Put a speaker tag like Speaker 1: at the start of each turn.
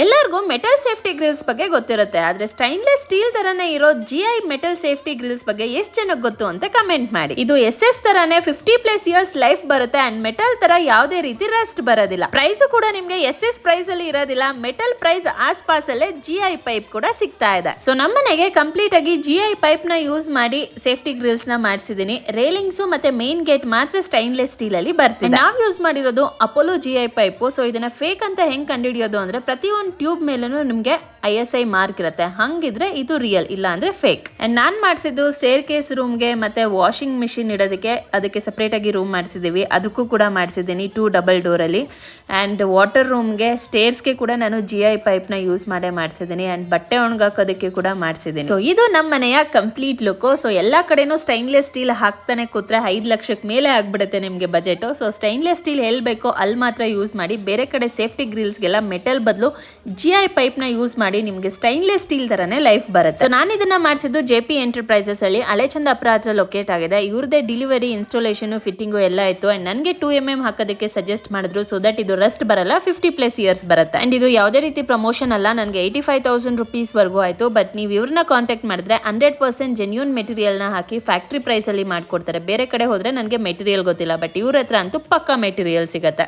Speaker 1: ಎಲ್ಲರಿಗೂ metal safety Grylls ಬಗ್ಗೆ ಗೊತ್ತಿರುತ್ತೆ, ಆದ್ರೆ ಸ್ಟೈನ್ಲೆಸ್ ಸ್ಟೀಲ್ ತರನೇ ಇರೋ GI ಮೆಟಲ್ ಸೇಫ್ಟಿ ಗ್ರಿಲ್ಸ್ ಬಗ್ಗೆ ಎಷ್ಟು ಜನಕ್ಕೆ ಗೊತ್ತು ಅಂತ ಕಮೆಂಟ್ ಮಾಡಿ. ಇದು SS ತರಾನೇ 50+ ಇಯರ್ಸ್ ಲೈಫ್ ಬರುತ್ತೆ ಅಂಡ್ ಮೆಟಲ್ ತರ ಯಾವುದೇ ರೀತಿ ರಸ್ಟ್ ಬರೋದಿಲ್ಲ. ಪ್ರೈಸ್ ಕೂಡ ನಿಮ್ಗೆ SS ಪ್ರೈಸ್ ಅಲ್ಲಿ ಇರೋದಿಲ್ಲ, ಮೆಟಲ್ ಪ್ರೈಸ್ ಆಸ್ಪಾಸ್ ಅಲ್ಲೇ GI ಪೈಪ್ ಕೂಡ ಸಿಗ್ತಾ ಇದೆ. ಸೊ ನಮ್ಮನೆಗೆ ಕಂಪ್ಲೀಟ್ ಆಗಿ GI ಪೈಪ್ ನ ಯೂಸ್ ಮಾಡಿ ಸೇಫ್ಟಿ ಗ್ರಿಲ್ಸ್ ನ ಮಾಡಿಸಿದೀನಿ. ರೇಲಿಂಗ್ಸ್ ಮತ್ತೆ ಮೇನ್ ಗೇಟ್ ಮಾತ್ರ ಸ್ಟೈನ್ಲೆಸ್ ಸ್ಟೀಲ್ ಅಲ್ಲಿ ಬರ್ತಿದೆ. ನಾವು ಯೂಸ್ ಮಾಡಿರೋದು ಅಪೋಲೋ GI ಪೈಪ್. ಸೊ ಇದನ್ನ ಫೇಕ್ ಅಂತ ಹೆಂಗ್ ಕಂಡುಹಿಡಿಯೋದು ಅಂದ್ರೆ ಪ್ರತಿಯೊಂದು ಟ್ಯೂಬ್ ಮೇಲೂ ನಿಮ್ಗೆ ISI ಮಾರ್ಕ್ ಇರುತ್ತೆ, ಹಂಗಿದ್ರೆ ಇದು ರಿಯಲ್, ಇಲ್ಲ ಅಂದ್ರೆ ಫೇಕ್. ಅಂಡ್ ನಾನ್ ಮಾಡಿಸಿದ್ದು ಸ್ಟೇರ್ ಕೇಸ್ ರೂಮ್ಗೆ ಮತ್ತೆ ವಾಷಿಂಗ್ ಮಿಷಿನ್ ಇಡೋದಕ್ಕೆ, ಅದಕ್ಕೆ ಸಪರೇಟ್ ಆಗಿ ರೂಮ್ ಮಾಡಿಸಿದೀವಿ, ಅದಕ್ಕೂ ಕೂಡ ಮಾಡಿಸಿದ್ದೀನಿ 2 ಡಬಲ್ ಡೋರ್ ಅಲ್ಲಿ. ಅಂಡ್ ವಾಟರ್ ರೂಮ್ಗೆ ಸ್ಟೇರ್ಸ್ಗೆ ಕೂಡ ನಾನು GI ಪೈಪ್ ನ ಯೂಸ್ ಮಾಡೇ ಮಾಡಿಸಿದ್ದೀನಿ. ಅಂಡ್ ಬಟ್ಟೆ ಒಣಗಾಕೋದಕ್ಕೆ ಕೂಡ ಮಾಡಿಸಿದ್ದೀನಿ. ಸೊ ಇದು ನಮ್ಮ ಮನೆಯ ಕಂಪ್ಲೀಟ್ ಲುಕ್. ಸೊ ಎಲ್ಲಾ ಕಡೆನೂ ಸ್ಟೈನ್ಲೆಸ್ ಸ್ಟೀಲ್ ಹಾಕ್ತಾನೆ ಕೂತ್ರೆ 5 ಲಕ್ಷಕ್ಕೆ ಮೇಲೆ ಆಗ್ಬಿಡುತ್ತೆ ನಿಮ್ಗೆ ಬಜೆಟ್. ಸೊ ಸ್ಟೈನ್ಲೆಸ್ ಸ್ಟೀಲ್ ಎಲ್ಲಿ ಬೇಕೋ ಅಲ್ಲಿ ಮಾತ್ರ ಯೂಸ್ ಮಾಡಿ. ಬೇರೆ ಕಡೆ ಸೇಫ್ಟಿ ಗ್ರಿಲ್ಸ್ಗೆಲ್ಲ ಮೆಟಲ್ ಬದಲು GI ಪೈಪ್ ನ ಯೂಸ್ ಮಾಡಿ, ನಿಮ್ಗೆ ಸ್ಟೈನ್ಲೆಸ್ ಸ್ಟೀಲ್ ತರನೇ ಲೈಫ್ ಬರುತ್ತೆ. ಸೊ ನಾನು ಇದನ್ನ ಮಾಡಿಸಿದ್ದು JP ಎಂಟರ್ಪ್ರೈಸಸ್ ಅಲ್ಲಿ ಹಳೆಚಂದಾಪುರ ಹತ್ರ ಲೊಕೇಟ್ ಆಗಿದೆ. ಇವ್ರದೇ ಡೆಲಿವರಿ, ಇನ್ಸ್ಟಾಲೇಷನ್, ಫಿಟ್ಟಿಂಗ್ ಎಲ್ಲ ಇತ್ತು. ಅಂಡ್ ನನಗೆ 2mm ಹಾಕೋದಕ್ಕೆ ಸಜೆಸ್ಟ್ ಮಾಡಿದ್ರು, ಸೊ ದಟ್ ಇದು ರಸ್ಟ್ ಬರಲ್ಲ, 50+ ಇಯರ್ಸ್ ಬರುತ್ತೆ. ಅಂಡ್ ಇದು ಯಾವುದೇ ರೀತಿ ಪ್ರಮೋಷನ್ ಅಲ್ಲ, ನನಗೆ 85,000 rupees ವರೆಗೂ ಆಯ್ತು. ಬಟ್ ನೀವು ಇವ್ರನ್ನ ಕಾಂಟ್ಯಾಕ್ಟ್ ಮಾಡಿದ್ರೆ 100% ಜೆನ್ಯೂನ್ ಮೆಟೀರಿಯಲ್ ನ ಹಾಕಿ ಫ್ಯಾಕ್ಟ್ರಿ ಪ್ರೈಸ್ ಅಲ್ಲಿ ಮಾಡ್ಕೊಡ್ತಾರೆ. ಬೇರೆ ಕಡೆ ಹೋದ್ರೆ ನನಗೆ ಮೆಟೀರಿಯಲ್ ಗೊತ್ತಿಲ್ಲ, ಬಟ್ ಇವ್ರ ಹತ್ರ ಅಂತೂ ಪಕ್ಕಾ ಮೆಟೀರಿಯಲ್ ಸಿಗತ್ತೆ.